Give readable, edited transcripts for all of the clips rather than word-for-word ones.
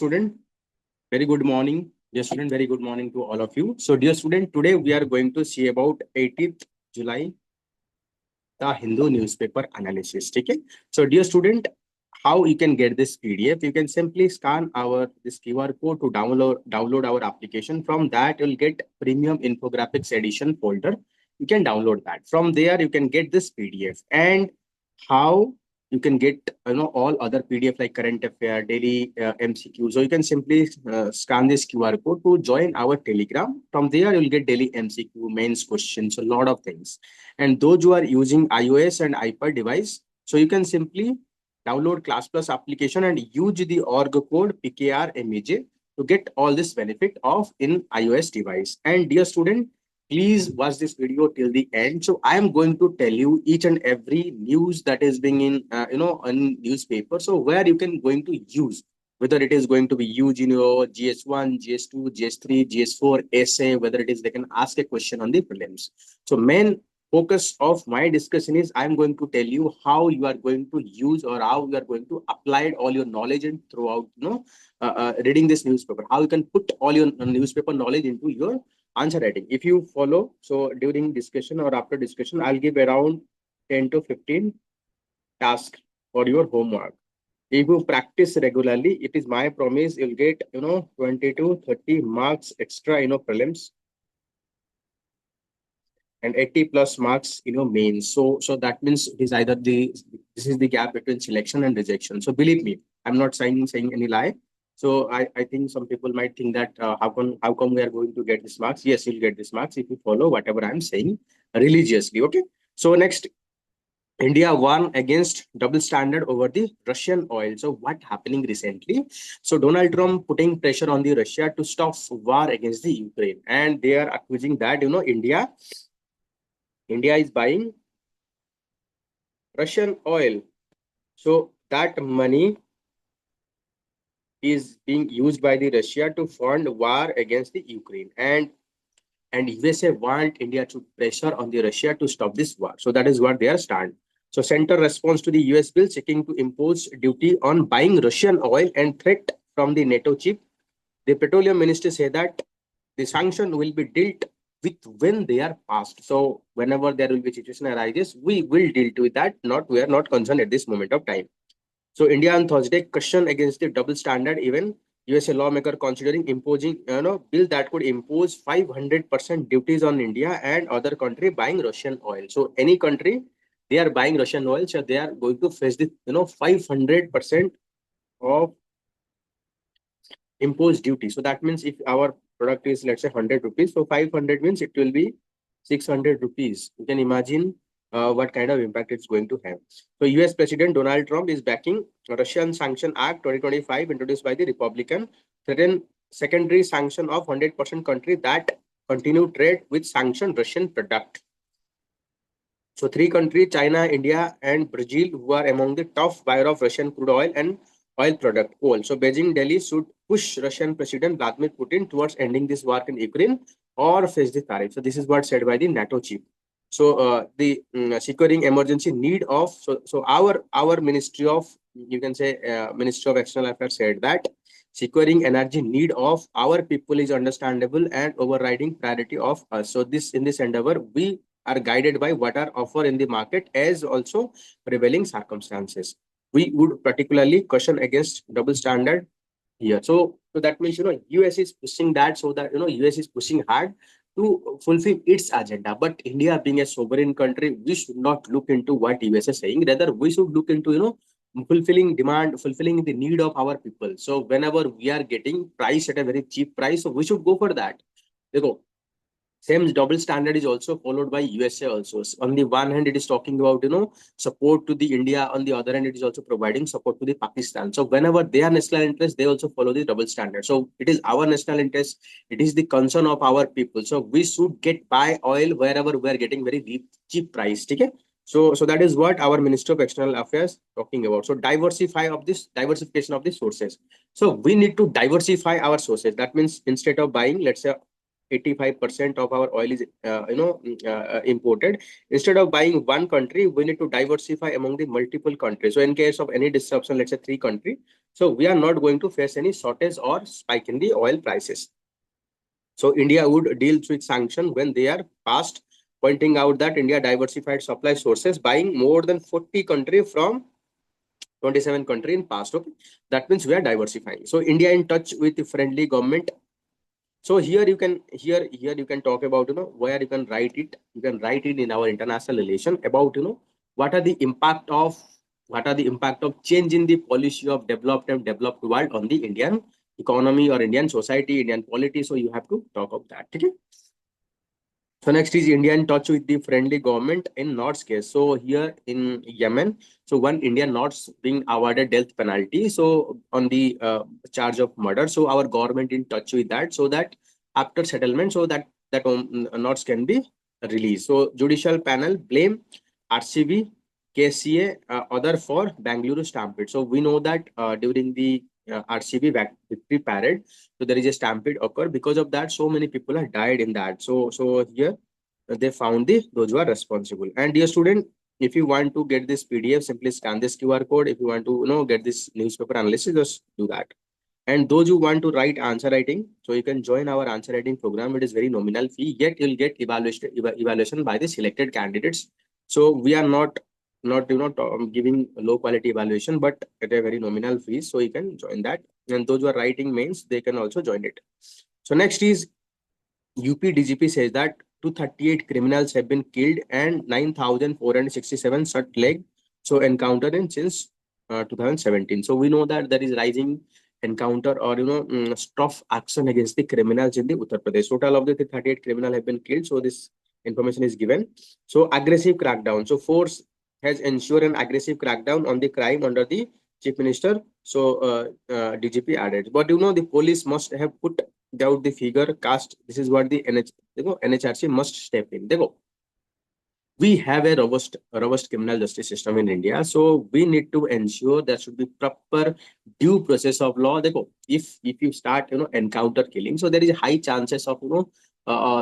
student, very good morning. Dear student, very good morning to all of you. So dear student, today we are going to see about 18th July, the Hindu newspaper analysis. Okay. So dear student, how you can get this PDF? You can simply scan our this QR code to download our application. From that, you'll get premium infographics edition folder. You can download that. From there, you can get this PDF. And how you can get all other PDF like current affair, daily MCQ. So you can simply scan this QR code to join our Telegram. From there, you'll get daily MCQ, mains questions, a lot of things. And those who are using iOS and iPad device, so you can simply download Class Plus application and use the org code PKRMAJ to get all this benefit of in iOS device. And dear student, please watch this video till the end. So I am going to tell you each and every news that is being in on newspaper. So where you can going to use, whether it is going to be used in your GS1, GS2, GS3, GS4 essay, whether it is they can ask a question on the prelims. So main focus of my discussion is I'm going to tell you how you are going to use or how you are going to apply all your knowledge and throughout reading this newspaper, how you can put all your newspaper knowledge into your answer writing. If you follow, so during discussion or after discussion, I'll give around 10 to 15 tasks for your homework. If you practice regularly, it is my promise you'll get 20 to 30 marks extra prelims and 80 plus marks mains. So that means it is either this is the gap between selection and rejection. So believe me, I'm not saying any lie. So I think some people might think that how come we are going to get this marks? Yes, you'll get this marks if you follow whatever I'm saying religiously. Okay. So next, India won against double standard over the Russian oil. So what happening recently? So Donald Trump putting pressure on the Russia to stop war against the Ukraine, and they are accusing that India is buying Russian oil. So that money is being used by the Russia to fund war against the Ukraine. And USA want India to pressure on the Russia to stop this war. So that is what they are stand. So center response to the US bill seeking to impose duty on buying Russian oil and threat from the NATO chief. The petroleum minister said that the sanction will be dealt with when they are passed. So whenever there will be situation arises, we will deal with that. We are not concerned at this moment of time. So India on Thursday question against the double standard. Even USA lawmaker considering imposing bill that could impose 500% duties on India and other country buying Russian oil. So any country they are buying Russian oil, so they are going to face the 500% of imposed duty. So that means if our product is, let's say, 100 rupees, so 500 means it will be 600 rupees. You can imagine what kind of impact it's going to have. So US President Donald Trump is backing Russian Sanction Act 2025 introduced by the Republican, threaten secondary sanction of 100% country that continue trade with sanctioned Russian product. So three countries, China, India, and Brazil, who are among the top buyer of Russian crude oil and oil product coal. So Beijing, Delhi should push Russian President Vladimir Putin towards ending this war in Ukraine or face the tariff. So this is what said by the NATO chief. So the securing emergency need of so our Ministry of, you can say, Ministry of External Affairs said that securing energy need of our people is understandable and overriding priority of us. So this in this endeavor we are guided by what are offered in the market as also prevailing circumstances. We would particularly caution against double standard here. So that means US is pushing that, so that US is pushing hard to fulfill its agenda. But India being a sovereign country, we should not look into what US is saying. Rather, we should look into fulfilling demand, fulfilling the need of our people. So whenever we are getting price at a very cheap price, so we should go for that. Same double standard is also followed by USA also. So on the one hand, it is talking about support to the India. On the other hand, it is also providing support to the Pakistan. So whenever they are national interest, they also follow the double standard. So it is our national interest. It is the concern of our people. So we should buy oil wherever we are getting very cheap price. Okay. So that is what our Minister of External Affairs talking about. So diversification of the sources. So we need to diversify our sources. That means instead of buying, let's say, 85% of our oil is imported. Instead of buying one country, we need to diversify among the multiple countries. So in case of any disruption, let's say 3 countries, so we are not going to face any shortage or spike in the oil prices. So India would deal with sanction when they are passed, pointing out that India diversified supply sources, buying more than 40 countries from 27 countries in past. Okay, that means we are diversifying. So India in touch with the friendly government. So here you can you can talk about where you can write it. You can write it in our international relation about what are the impact of change in the policy of developed and developed world on the Indian economy or Indian society, Indian polity. So you have to talk of that. Okay. So next is India in touch with the friendly government in North's case. So here in Yemen, so one Indian North's being awarded death penalty. So on the charge of murder. So our government in touch with that, so that after settlement, so that North's can be released. So judicial panel blame RCB, KCA, other for Bangalore stampede. So we know that during the RCB victory parade, so there is a stampede occur. Because of that, so many people have died in that. So here they found those who are responsible. And dear student, if you want to get this PDF, simply scan this QR code. If you want to get this newspaper analysis, just do that. And those who want to write answer writing, so you can join our answer writing program. It is very nominal fee, yet you'll get evaluation by the selected candidates. So we are not giving low quality evaluation, but at a very nominal fee. So you can join that. And those who are writing mains, they can also join it. So next is UP DGP says that 238 criminals have been killed and 9,467 shot leg. So encounter in since 2017. So we know that there is rising encounter or tough action against the criminals in the Uttar Pradesh. Total of the 38 criminals have been killed. So this information is given. So aggressive crackdown. So force has ensured an aggressive crackdown on the crime under the chief minister. So DGP added. But the police must have put out the figure cast. This is what the NHRC must step in. We have a robust criminal justice system in India. So we need to ensure there should be proper due process of law. If you start encounter killing, so there is high chances of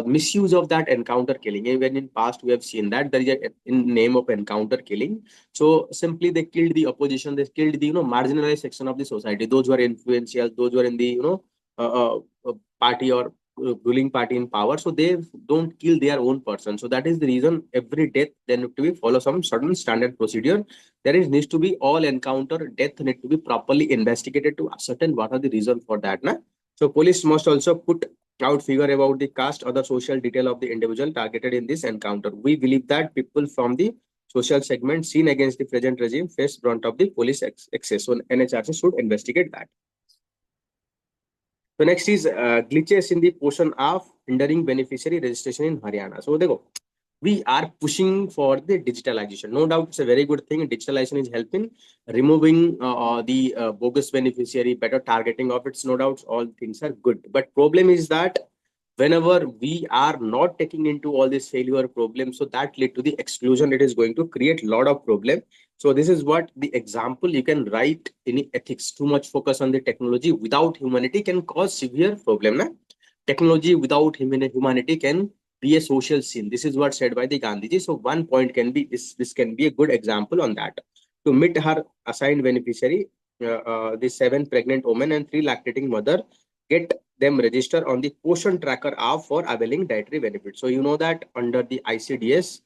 misuse of that encounter killing. Even in past we have seen that there is in name of encounter killing. So simply they killed the opposition, they killed the marginalized section of the society, those who are influential, those who are in the party or ruling party in power. So they don't kill their own person. So that is the reason every death there need to be follow some certain standard procedure. There is needs to be all encounter death need to be properly investigated to ascertain what are the reason for that. So police must also put out figure about the caste or the social detail of the individual targeted in this encounter. We believe that people from the social segment seen against the present regime face brunt of the police excess. So NHRC should investigate that. So next is glitches in the portion of hindering beneficiary registration in Haryana. So we are pushing for the digitalization. No doubt it's a very good thing. Digitalization is helping removing the bogus beneficiary, better targeting of it. No doubt all things are good. But problem is that whenever we are not taking into all these failure problems, so that lead to the exclusion. It is going to create a lot of problem. So this is what the example you can write in ethics. Too much focus on the technology without humanity can cause severe problem. Technology without humanity can be a social sin. This is what said by the Gandhiji. So one point can be this can be a good example on that. To meet her assigned beneficiary, the 7 pregnant women and 3 lactating mother, get them register on the Poshan Tracker app for availing dietary benefits. So you know that under the ICDS,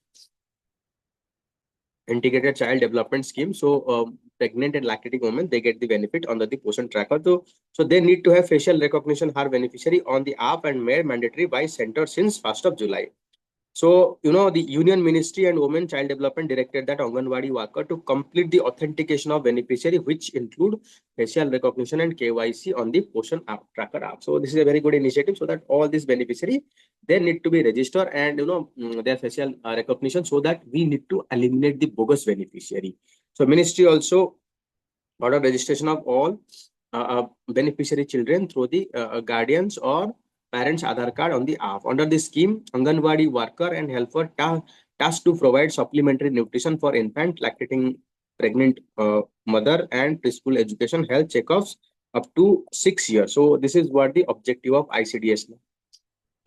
Integrated Child Development Scheme, so pregnant and lactating women, they get the benefit under the Poshan Tracker. So they need to have facial recognition her beneficiary on the app and made mandatory by center since 1st of July. So, the Union Ministry and Women Child Development directed that Anganwadi worker to complete the authentication of beneficiary, which include facial recognition and KYC on the Poshan app, Tracker app. So this is a very good initiative, so that all these beneficiary, they need to be registered and, their facial recognition, so that we need to eliminate the bogus beneficiary. So ministry also order registration of all beneficiary children through the guardians or parents Aadhaar card on the app. Under the scheme, Anganwadi worker and helper tasked to provide supplementary nutrition for infant, lactating, pregnant mother and preschool education health checkups up to 6 years. So this is what the objective of ICDS.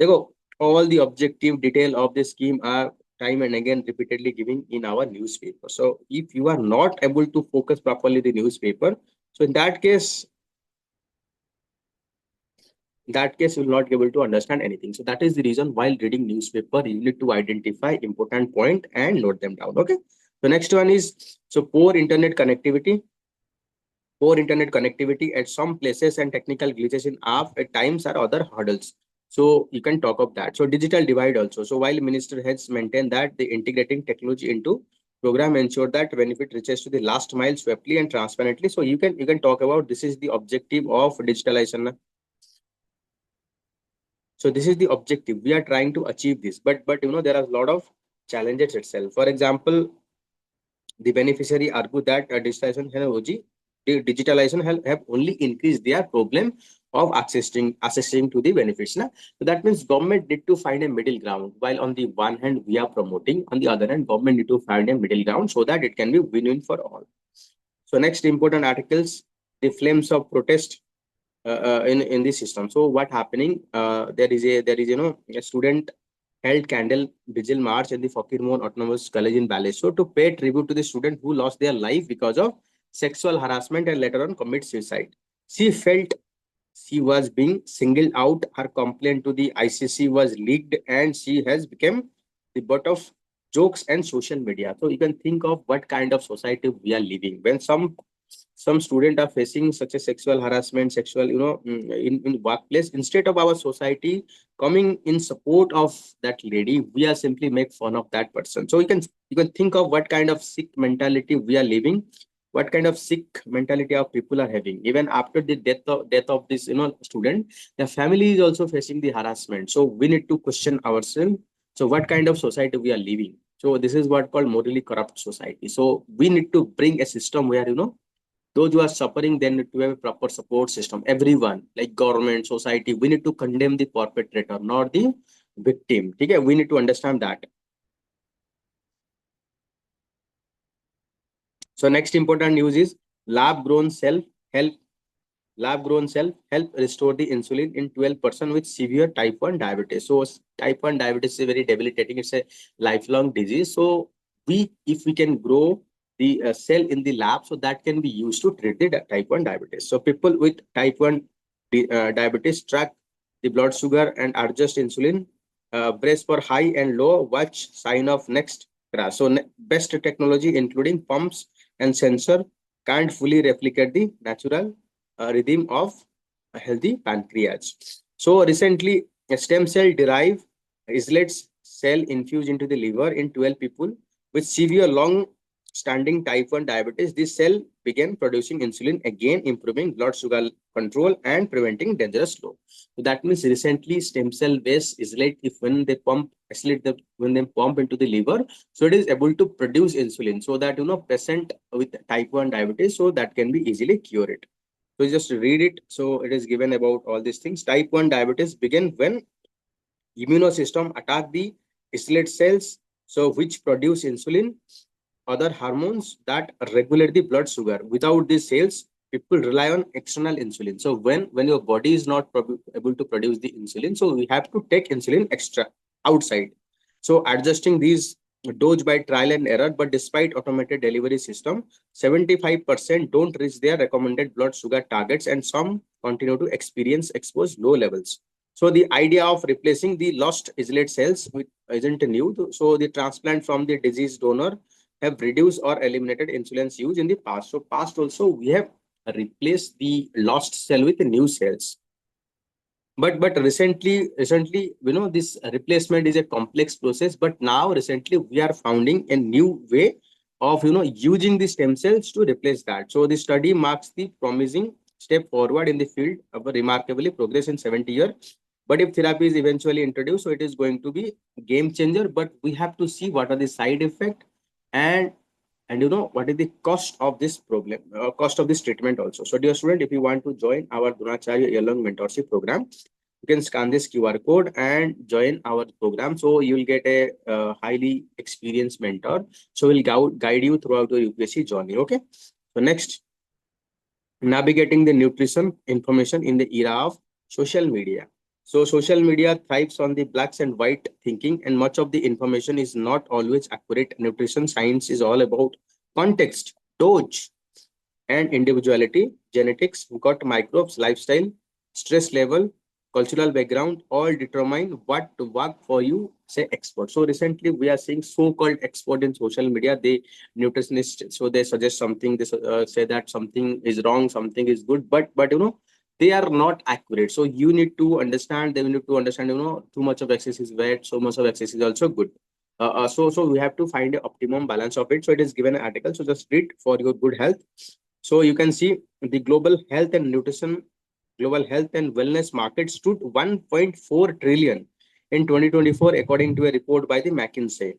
Dekho, all the objective detail of the scheme are time and again repeatedly giving in our newspaper. So if you are not able to focus properly the newspaper, so in that case you will not be able to understand anything. So that is the reason while reading newspaper you need to identify important point and note them down. Okay. So next one is, so poor internet connectivity at some places and technical glitches in app at times are other hurdles. So you can talk of that. So digital divide also. So while minister has maintained that the integrating technology into program ensure that benefit reaches to the last mile swiftly and transparently. So you can talk about this is the objective of digitalization. So this is the objective. We are trying to achieve this, but there are a lot of challenges itself. For example, the beneficiary argue that digitalization have only increased their problem of accessing to the benefits. Na? So that means government need to find a middle ground. While on the one hand we are promoting, on the other hand government need to find a middle ground so that it can be win-win for all. So next important articles, the flames of protest in this system. So what happening? There is a student held candle vigil march at the Fakir Mohan Autonomous College in Baleshwar to pay tribute to the student who lost their life because of sexual harassment and later on commit suicide. She felt she was being singled out. Her complaint to the ICC was leaked, and she has become the butt of jokes and social media. So you can think of what kind of society we are living when some students are facing such a sexual harassment, sexual, in workplace. Instead of our society coming in support of that lady, we are simply make fun of that person. So you can think of what kind of sick mentality we are living, what kind of sick mentality of people are having. Even after the death of this student, the family is also facing the harassment. So we need to question ourselves. So what kind of society we are living? So this is what called morally corrupt society. So we need to bring a system where those who are suffering then need to have a proper support system. Everyone, like government, society, we need to condemn the perpetrator, not the victim. Okay, we need to understand that. So next important news is lab grown cell help lab grown cell help restore the insulin in 12% with severe type 1 diabetes. So type 1 diabetes is very debilitating. It's a lifelong disease. So if we can grow the cell in the lab, so that can be used to treat the type 1 diabetes. So people with type 1 diabetes track the blood sugar and adjust insulin, brace for high and low, watch sign of next crash. So best technology including pumps and sensor can't fully replicate the natural rhythm of a healthy pancreas. So recently, a stem cell derived islet cell infused into the liver in 12 people with severe long-standing type 1 diabetes. This cell began producing insulin again, improving blood sugar control and preventing dangerous low. So that means recently stem cell based islet, if when they pump islet when they pump into the liver, so it is able to produce insulin so that patient with type 1 diabetes, so that can be easily cured. So just read it. So it is given about all these things. Type 1 diabetes begin when immunosystem attack the islet cells, so which produce insulin, other hormones that regulate the blood sugar. Without these cells, people rely on external insulin. So when your body is not able to produce the insulin, so we have to take insulin extra outside. So adjusting these dose by trial and error, but despite automated delivery system, 75% don't reach their recommended blood sugar targets, and some continue to experience exposed low levels. So the idea of replacing the lost islet cells isn't new. So the transplant from the diseased donor have reduced or eliminated insulin's use in the past. So past also we have replaced the lost cell with new cells. But recently, this replacement is a complex process. But now recently we are finding a new way of using the stem cells to replace that. So the study marks the promising step forward in the field of a remarkably progress in 70 years. But if therapy is eventually introduced, so it is going to be game changer. But we have to see what are the side effect, and what is the cost of this problem, cost of this treatment also. So dear student, if you want to join our Dronacharya year-long mentorship program, you can scan this QR code and join our program. So you will get a highly experienced mentor. So we'll guide you throughout your UPSC journey. Okay. So next, navigating the nutrition information in the era of social media. So social media thrives on the blacks and white thinking, and much of the information is not always accurate. Nutrition science is all about context, dose, and individuality. Genetics, gut microbes, lifestyle, stress level, cultural background all determine what to work for you, say expert. So recently we are seeing so-called expert in social media. They nutritionists, so they suggest something, they say that something is wrong, something is good, but they are not accurate. So you need to understand, they need to understand, too much of excess is bad, so much of excess is also good. So we have to find the optimum balance of it. So it is given an article, so just read for your good health. So you can see the global health and wellness market stood 1.4 trillion in 2024, according to a report by the McKinsey.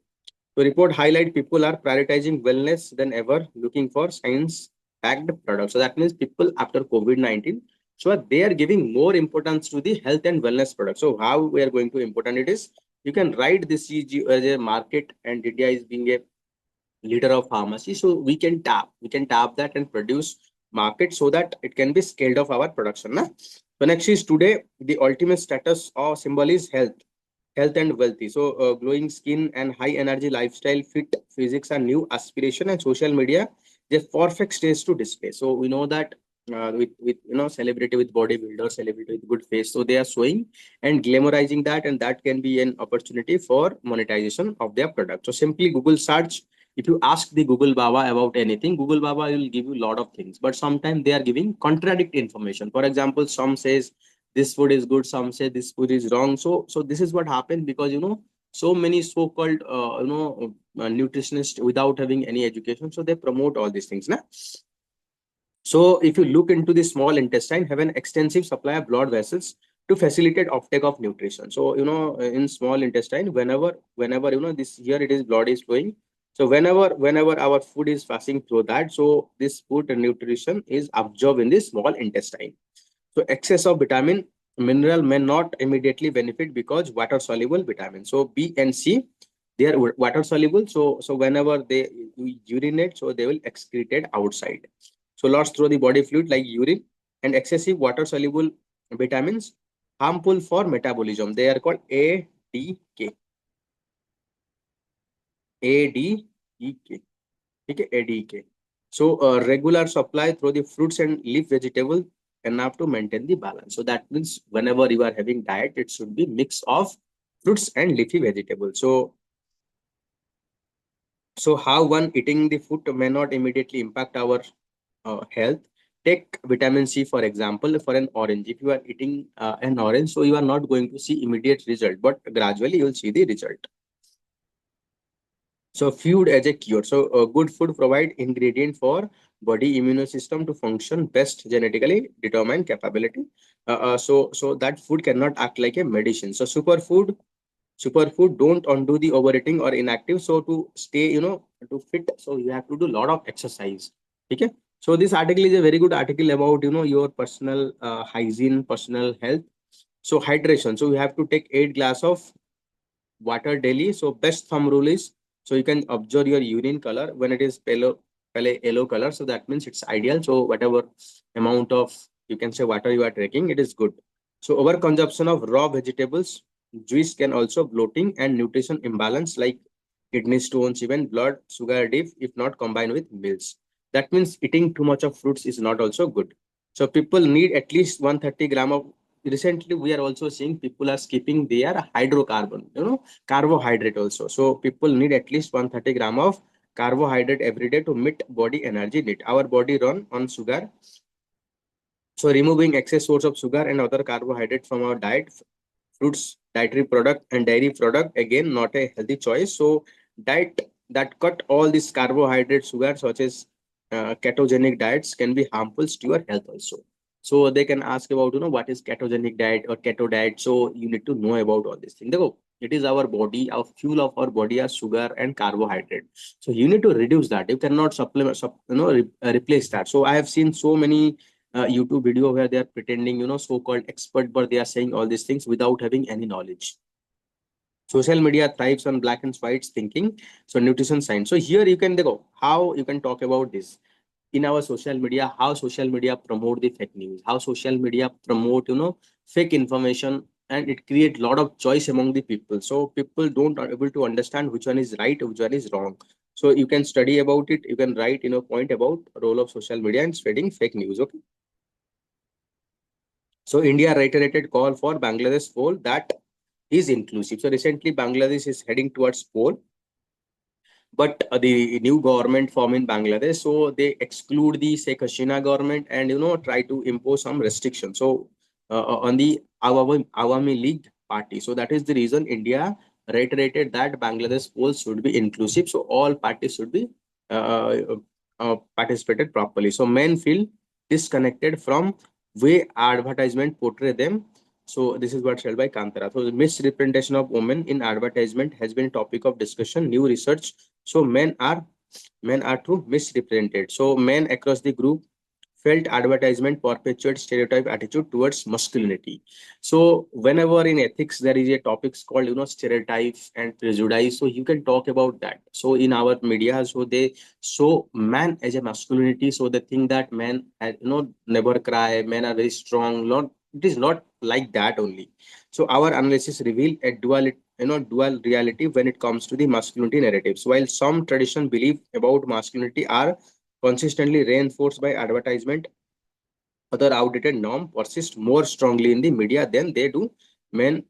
The report highlight people are prioritizing wellness than ever, looking for science-backed products. So that means people after COVID-19, so they are giving more importance to the health and wellness products. So how we are going to important it is, you can write this as a market, and India is being a leader of pharmacy, so we can tap that and produce market so that it can be scaled of our production na? So next is today the ultimate status or symbol is health and wealthy. So glowing skin and high energy lifestyle, fit physics are new aspiration, and social media the perfect stage to display. So we know that with celebrity with bodybuilder, celebrity with good face, so they are showing and glamorizing that, and that can be an opportunity for monetization of their product. So simply Google search. If you ask the Google Baba about anything, Google Baba will give you a lot of things, but sometimes they are giving contradictory information. For example, some says this food is good, some say this food is wrong. So this is what happened because so many so-called nutritionists without having any education, so they promote all these things na? So if you look into the small intestine, have an extensive supply of blood vessels to facilitate uptake of nutrition. So in small intestine, whenever this here it is blood is flowing. So whenever our food is passing through that, so this food and nutrition is absorbed in the small intestine. So excess of vitamin mineral may not immediately benefit because water soluble vitamin. So B and C, they are water soluble. So whenever they urinate, so they will excrete it outside. So loss through the body fluid like urine, and excessive water soluble vitamins harmful for metabolism. They are called ADK. ADEK. Okay, ADK. So regular supply through the fruits and leaf vegetable enough to maintain the balance. So that means whenever you are having diet, it should be mix of fruits and leafy vegetables. So how one eating the food may not immediately impact our health. Take vitamin C for example. For an orange, if you are eating an orange, so you are not going to see immediate result, but gradually you will see the result. So food as a cure. So good food provide ingredient for body immune system to function best, genetically determined capability. So that food cannot act like a medicine. So superfood don't undo the overeating or inactive. So to stay, to fit, so you have to do a lot of exercise. Okay. So this article is a very good article about your personal hygiene, personal health. So hydration. So you have to take 8 glass of water daily. So best thumb rule is, so you can observe your urine color when it is pale yellow color. So that means it's ideal. So whatever amount of, you can say, water you are drinking, it is good. So over consumption of raw vegetables, juice can also bloating and nutrition imbalance like kidney stones, even blood sugar dip if not combined with meals. That means eating too much of fruits is not also good. So people need at least 130 gram of. Recently, we are also seeing people are skipping their hydrocarbon, carbohydrate also. So people need at least 130 gram of carbohydrate every day to meet body energy need. Our body run on sugar. So removing excess source of sugar and other carbohydrate from our diet, fruits, dietary product and dairy product, again, not a healthy choice. So diet that cut all these carbohydrate, sugar, such as ketogenic diets can be harmful to your health also. So they can ask about, what is ketogenic diet or keto diet. So you need to know about all these things. देखो, it is our body, our fuel of our body are sugar and carbohydrate. So you need to reduce that. You cannot supplement, replace that. So I have seen so many YouTube video where they are pretending, so-called expert, but they are saying all these things without having any knowledge. Social media thrives on black and white thinking. So nutrition science. So here you can go how you can talk about this in our social media, how social media promote the fake news, how social media promote, fake information and it create lot of choice among the people. So people don't are able to understand which one is right, which one is wrong. So you can study about it. You can write, point about role of social media in spreading fake news. Okay. So India reiterated call for Bangladesh poll that is inclusive. So recently Bangladesh is heading towards poll, but the new government form in Bangladesh, so they exclude the Sheikh Hasina government and try to impose some restrictions. So on the Awami League party. So that is the reason India reiterated that Bangladesh polls should be inclusive. So all parties should be participated properly. So men feel disconnected from way advertisement portray them. So this is what said by Kantara. So the misrepresentation of women in advertisement has been topic of discussion. New research, so men are too misrepresented. So men across the group felt advertisement perpetuate stereotype attitude towards masculinity. So whenever in ethics there is a topics called stereotypes and prejudice, so you can talk about that. So in our media, so they show man as a masculinity. So they think that men never cry, men are very strong. Not, it is not like that only. So our analysis reveal a dual reality when it comes to the masculinity narratives. While some tradition belief about masculinity are consistently reinforced by advertisement, other outdated norm persist more strongly in the media than they do men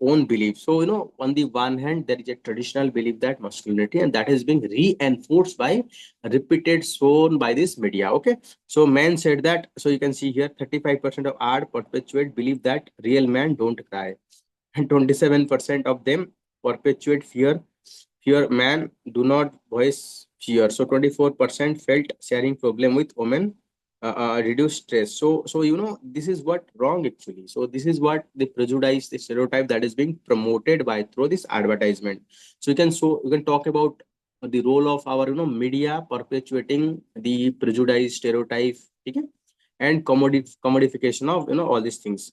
own belief. So on the one hand there is a traditional belief that masculinity, and that is being reinforced by repeated shown by this media. Okay. So men said that, so you can see here 35% of ad perpetuate believe that real men don't cry, and 27% of them perpetuate fear man do not voice fear. So 24% felt sharing problem with women reduce stress. So this is what wrong actually. So this is what the prejudice, the stereotype that is being promoted by through this advertisement. So you can talk about the role of our media perpetuating the prejudice, stereotype, okay, and commodification of all these things.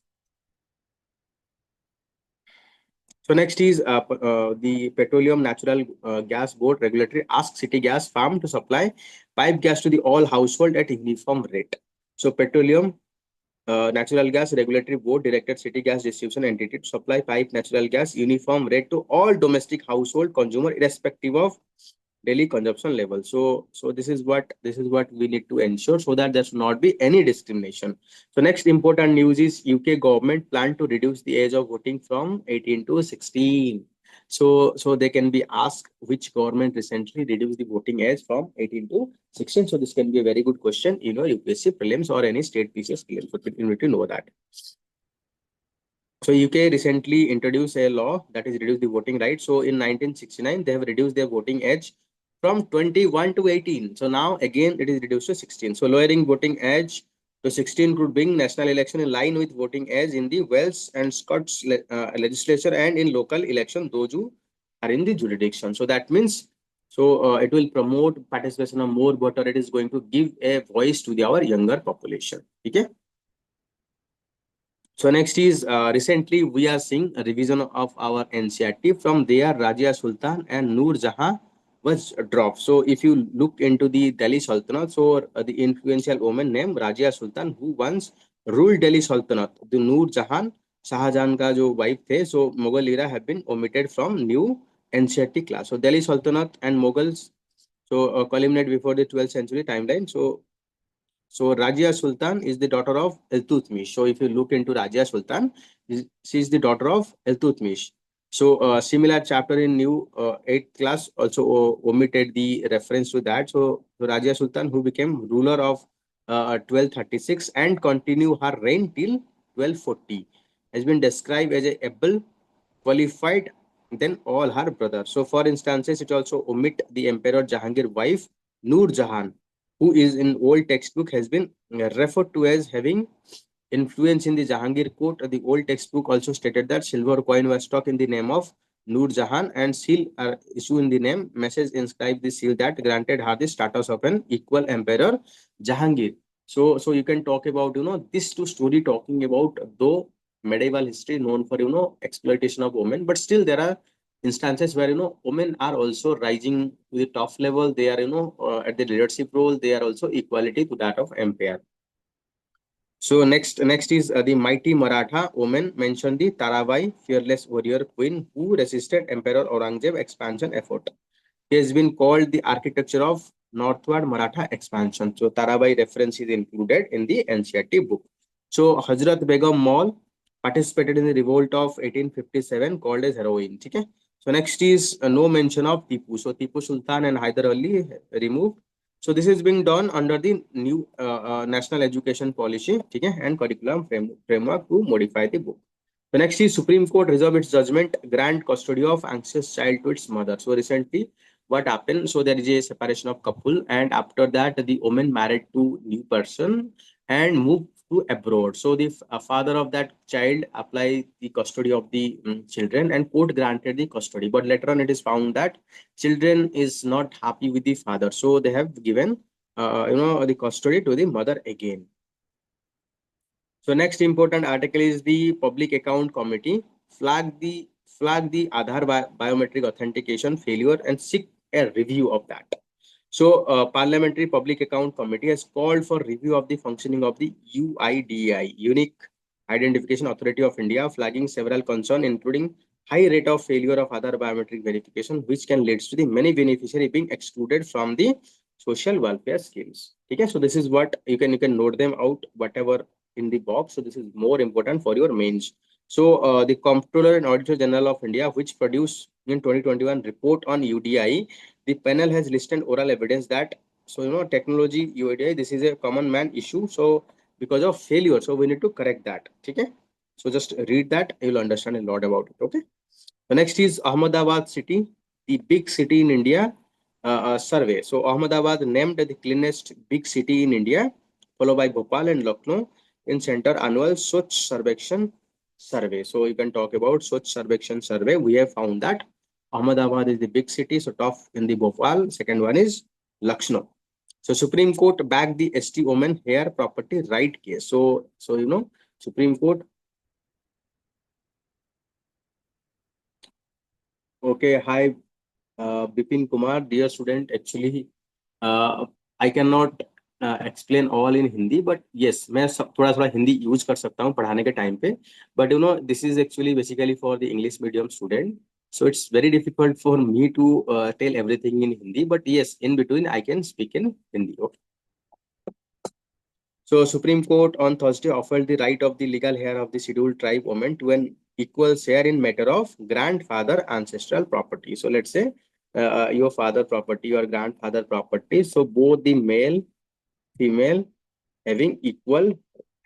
So next is the Petroleum Natural Gas Board regulatory asks city gas farm to supply pipe gas to the all household at uniform rate. So Petroleum Natural Gas Regulatory Board directed city gas distribution entity to supply pipe natural gas uniform rate to all domestic household consumer irrespective of daily consumption level. So this is what we need to ensure, so that there should not be any discrimination. So next important news is UK government plan to reduce the age of voting from 18 to 16. So they can be asked which government recently reduced the voting age from 18 to 16. So this can be a very good question, UPSC prelims or any state PCS prelims. So you need to know that. So UK recently introduced a law that is reduce the voting rights. So in 1969, they have reduced their voting age from 21 to 18. So now again it is reduced to 16. So lowering voting age to 16 could bring national election in line with voting age in the Wales and Scots legislature and in local election, those who are in the jurisdiction. So that means, so it will promote participation of more voter. It is going to give a voice to our younger population. Okay. So next is recently we are seeing a revision of our NCRT. From there, Rajia Sultan and Noor Jahan was dropped. So if you look into the Delhi Sultanate, so the influential woman named Rajia Sultan who once ruled Delhi Sultanate, the Noor Jahan, Shahjahan का जो wife थे, so Mughal era have been omitted from new NCRT class. So Delhi Sultanate and Mughals, so culminate before the 12th century timeline. So Rajia Sultan is the daughter of Iltutmish. So if you look into Rajia Sultan, she is the daughter of Iltutmish. So similar chapter in new 8th class also omitted the reference to that. So Rajia Sultan, who became ruler of 1236 and continue her reign till 1240, has been described as a able, qualified than all her brothers. So for instances, it also omit the Emperor Jahangir wife Noor Jahan, who is in old textbook has been referred to as having influence in the Jahangir court. The old textbook also stated that silver coin was struck in the name of Noor Jahan and seal issue in the name. Message inscribed the seal that granted her the status of an equal Emperor Jahangir. So you can talk about this two story talking about though medieval history known for exploitation of women, but still there are instances where women are also rising to the top level. They are at the leadership role. They are also equality to that of empire. So next is the mighty Maratha woman mentioned the Tarabai, fearless warrior queen who resisted Emperor Aurangzeb expansion effort. He has been called the architecture of northward Maratha expansion. So Tarabai reference is included in the NCERT book. So Hazrat Begum Maul participated in the revolt of 1857 called as heroine. Okay? So next is no mention of Tipu. So Tipu Sultan and Hyder Ali removed. So this is being done under the new national education policy, okay, and curriculum framework to modify the book. The next is Supreme Court reserve its judgment grant custody of anxious child to its mother. So recently, what happened? So there is a separation of couple, and after that, the woman married to new person and moved to abroad. So the father of that child applied the custody of the children, and court granted the custody. But later on, it is found that children is not happy with the father, so they have given the custody to the mother again. So next important article is the Public Account Committee flag the Aadhaar biometric authentication failure and seek a review of that. So Parliamentary Public Account Committee has called for review of the functioning of the UIDI, Unique Identification Authority of India, flagging several concerns, including high rate of failure of other biometric verification, which can lead to the many beneficiary being excluded from the social welfare schemes. Okay, so this is what you can note them out, whatever in the box. So this is more important for your mains. So the Comptroller and Auditor General of India, which produced in 2021 report on UDI, the panel has listed oral evidence that technology UDI, this is a common man issue. So because of failure, so we need to correct that. Okay, so just read that, you'll understand a lot about it. Okay. The next is Ahmedabad city, the big city in India survey. So Ahmedabad named the cleanest big city in India, followed by Bhopal and Lucknow in center annual Swachh Sarvekshan survey. So you can talk about Swachh Sarvekshan survey. We have found that Ahmedabad is the big city, so top in the Bhopal. Second one is Lucknow. So Supreme Court backed the ST woman hair property right case. So Supreme Court. Okay, hi Bipin Kumar, dear student. Actually, I can not explain all in Hindi, but yes मैं थोड़ा थोड़ा Hindi use कर सकता हूँ पढ़ाने के time पे. But this is actually basically for the English medium student, so it's very difficult for me to tell everything in Hindi, but yes, in between I can speak in Hindi. Okay. So Supreme Court on Thursday offered the right of the legal heir of the scheduled tribe woman to an equal share in matter of grandfather ancestral property. So let's say your father property or grandfather property. So both the male, female having equal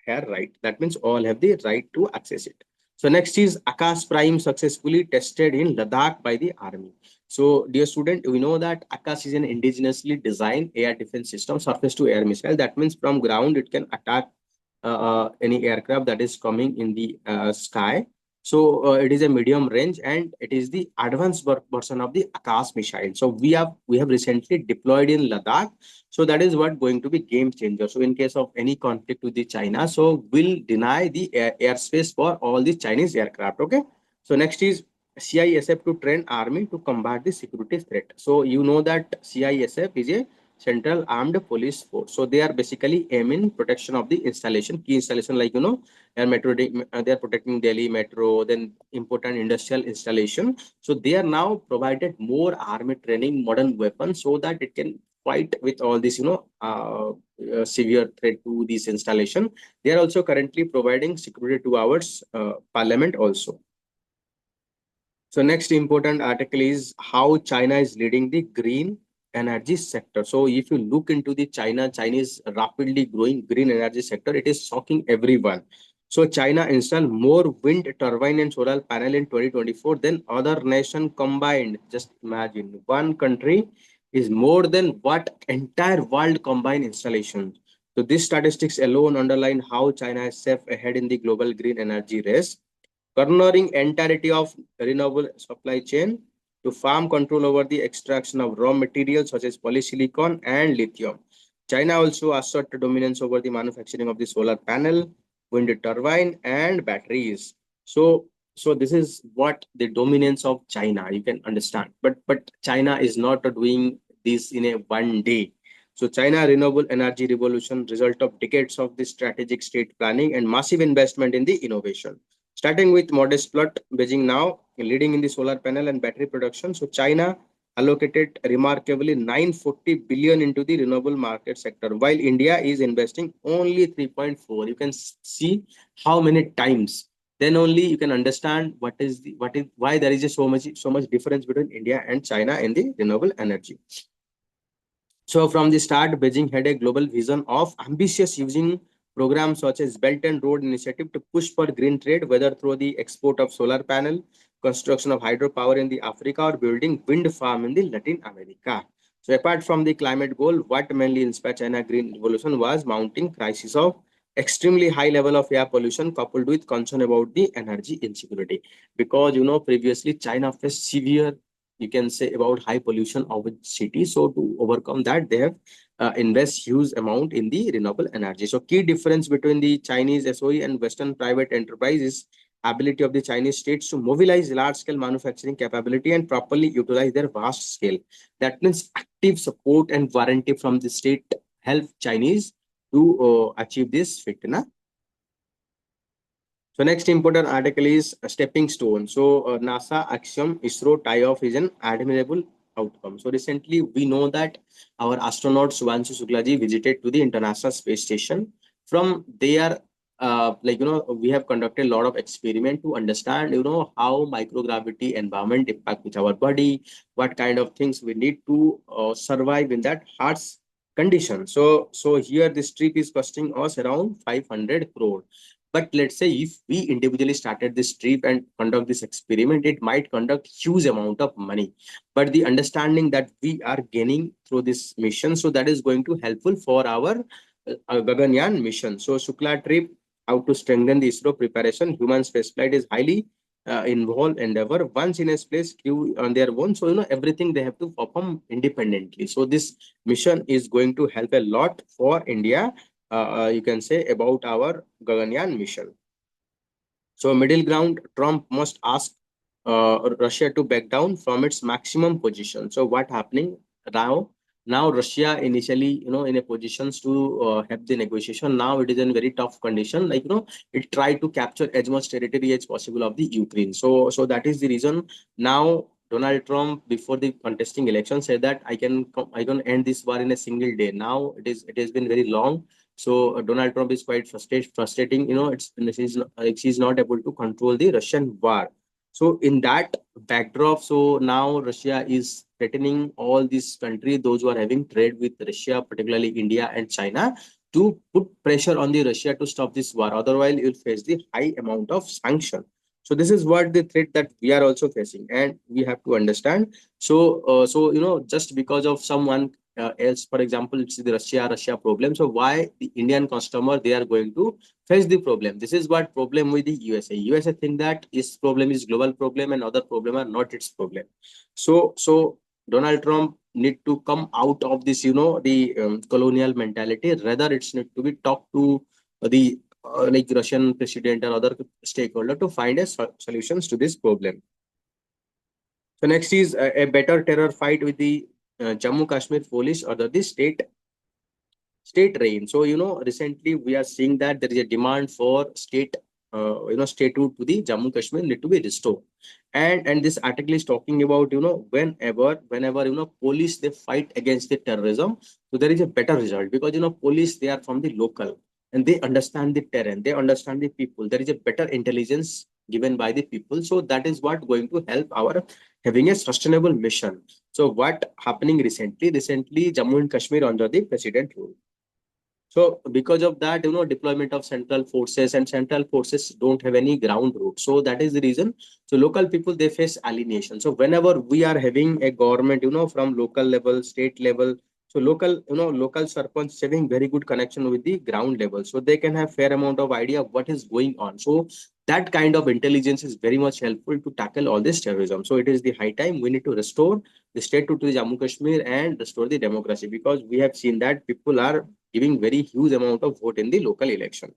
hair right. That means all have the right to access it. So next is Akash Prime successfully tested in Ladakh by the army. So dear student, we know that Akash is an indigenously designed air defense system, surface to air missile. That means from ground it can attack any aircraft that is coming in the sky. So it is a medium range and it is the advanced version of the Akash missile. So we have recently deployed in Ladakh. So that is what going to be game changer. So in case of any conflict with the China, so we'll deny the airspace for all the Chinese aircraft. Okay. So next is CISF to train army to combat the security threat. So you know that CISF is a Central Armed Police Force. So they are basically aiming protection of the installation, key installation like they are protecting Delhi Metro, then important industrial installation. So they are now provided more army training, modern weapons, so that it can fight with all this severe threat to this installation. They are also currently providing security to our parliament also. So next important article is how China is leading the green energy sector. So if you look into the Chinese rapidly growing green energy sector, it is shocking everyone. So China installed more wind turbine and solar panel in 2024 than other nation combined. Just imagine, one country is more than what entire world combined installation. So these statistics alone underline how China is safe ahead in the global green energy race, cornering entirety of renewable supply chain to farm control over the extraction of raw materials such as polysilicon and lithium. China also asserted dominance over the manufacturing of the solar panel, wind turbine, and batteries. So this is what the dominance of China, you can understand. But China is not doing this in a one day. So China renewable energy revolution, result of decades of this strategic state planning and massive investment in the innovation. Starting with modest plot, Beijing now leading in the solar panel and battery production. So China allocated remarkably 940 billion into the renewable market sector, while India is investing only 3.4. You can see how many times. Then only you can understand what is why there is a so much difference between India and China in the renewable energy. So from the start, Beijing had a global vision of ambitious using programs such as Belt and Road Initiative to push for green trade, whether through the export of solar panel, construction of hydropower in the Africa, or building wind farm in the Latin America. So apart from the climate goal, what mainly inspired China Green Revolution was mounting crisis of extremely high level of air pollution coupled with concern about the energy insecurity. Because previously China faced severe, you can say, about high pollution of its city. So to overcome that, they have invest huge amount in the renewable energy. So key difference between the Chinese SOE and Western private enterprise is ability of the Chinese states to mobilize large scale manufacturing capability and properly utilize their vast scale. That means active support and warranty from the state help Chinese to achieve this fit. Na? So next important article is a stepping stone. So NASA Axiom ISRO tie-off is an admirable outcome. So recently we know that our astronaut Subanshu Suklaji visited to the International Space Station. From there, we have conducted a lot of experiment to understand, how microgravity environment impact with our body, what kind of things we need to survive in that harsh condition. So here this trip is costing us around 500 crore. But let's say if we individually started this trip and conduct this experiment, it might conduct huge amount of money. But the understanding that we are gaining through this mission, so that is going to helpful for our Gaganyaan mission. So Shukla trip, how to strengthen the ISRO preparation. Human spaceflight is highly involved endeavor. Once in a space, crew on their own. So everything they have to perform independently. So this mission is going to help a lot for India, you can say, about our Gaganyaan mission. So middle ground, Trump must ask Russia to back down from its maximum position. So what happening now? Now Russia initially, in a positions to have the negotiation. Now it is in very tough condition. It tried to capture as much territory as possible of the Ukraine. So that is the reason now Donald Trump, before the contesting election, said that I can end this war in a single day. Now it has been very long. So Donald Trump is quite frustrating. He's not able to control the Russian war. So in that backdrop, so now Russia is threatening all these countries, those who are having trade with Russia, particularly India and China, to put pressure on the Russia to stop this war. Otherwise, you'll face the high amount of sanction. So this is what the threat that we are also facing, and we have to understand. So just because of someone else, for example, it's the Russia problem. So why the Indian customer they are going to face the problem? This is what problem with the USA. USA think that its problem is global problem and other problem are not its problem. So Donald Trump need to come out of this, the colonial mentality. Rather, it's need to be talked to the like Russian president or other stakeholder to find a solutions to this problem. So next is a better terror fight with the Jammu Kashmir police or the state reign. So recently we are seeing that there is a demand for statehood to the Jammu Kashmir need to be restored. And this article is talking about whenever police they fight against the terrorism, so there is a better result because police they are from the local and they understand the terrain, they understand the people. There is a better intelligence given by the people. So that is what going to help our having a sustainable mission. So what happening recently? Recently, Jammu and Kashmir under the president rule. So because of that, deployment of central forces and central forces don't have any ground route. So that is the reason. So local people, they face alienation. So whenever we are having a government, from local level, state level, so local sarpanch having very good connection with the ground level. So they can have fair amount of idea of what is going on. So that kind of intelligence is very much helpful to tackle all this terrorism. So it is the high time we need to restore the state to the Jammu Kashmir and restore the democracy, because we have seen that people are giving very huge amount of vote in the local election.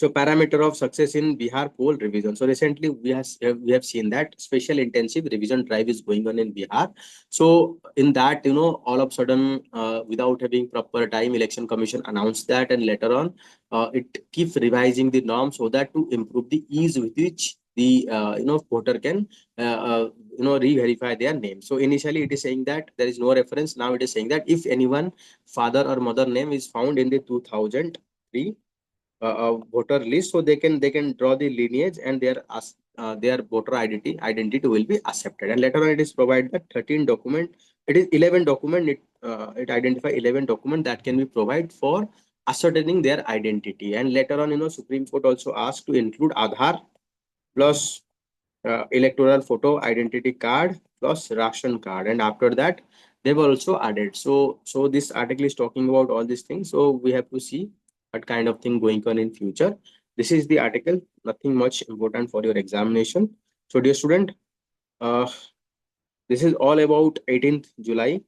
So parameter of success in Bihar poll revision. So recently we have seen that special intensive revision drive is going on in Bihar. So in that, all of a sudden, without having proper time, Election Commission announced that, and later on, it keeps revising the norm so that to improve the ease with which the voter can re-verify their name. So initially it is saying that there is no reference. Now it is saying that if anyone father or mother name is found in the 2003 voter list, so they can draw the lineage, and their voter identity will be accepted. And later on it is provided that 13 document, it is 11 document, it identify 11 document that can be provided for ascertaining their identity. And later on, Supreme Court also asked to include Aadhaar plus electoral photo, identity card plus ration card, and after that they've also added. So this article is talking about all these things, so we have to see what kind of thing going on in future. This is the article, nothing much important for your examination. So dear student, uh, this is all about 18th July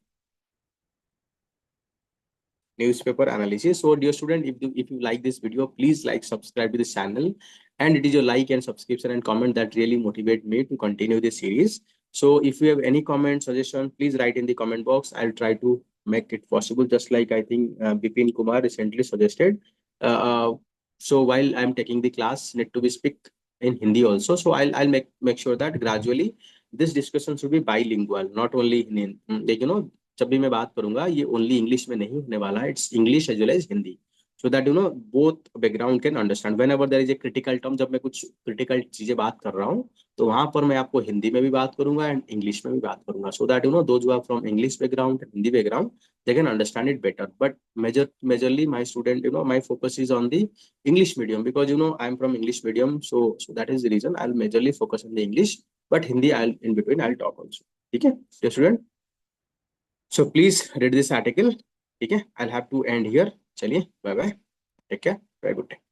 newspaper analysis. So dear student, if you like this video, please like, subscribe to this channel, and it is your like and subscription and comment that really motivate me to continue this series. So if you have any comment, suggestion, please write in the comment box. I'll try to make it possible, just like I think Bipin Kumar recently suggested. uh, so while I'm taking the class, need to be speak in Hindi also, so I'll make sure that gradually this discussion should be bilingual, not only in like जब भी मैं बात करूंगा ये only English में नहीं होने वाला है, it's English as well as Hindi, so that both background can understand whenever there is a critical term. जब मैं कुछ क्रिटिकल चीजें बात कर रहा हूँ तो वहां पर मैं आपको हिंदी में भी बात करूंगा एंड इंग्लिश में भी बात करूंगा, so that those who are from English background, Hindi background, they can understand it better. But majorly my student, my focus is on the English medium, because I'm from English medium, so that is the reason I'll majorly focus on the English, but Hindi I'll in between I'll talk also. Okay, dear student, so please read this article. ठीक है, I'll have to end here. चलिए, bye bye, take care, very good day.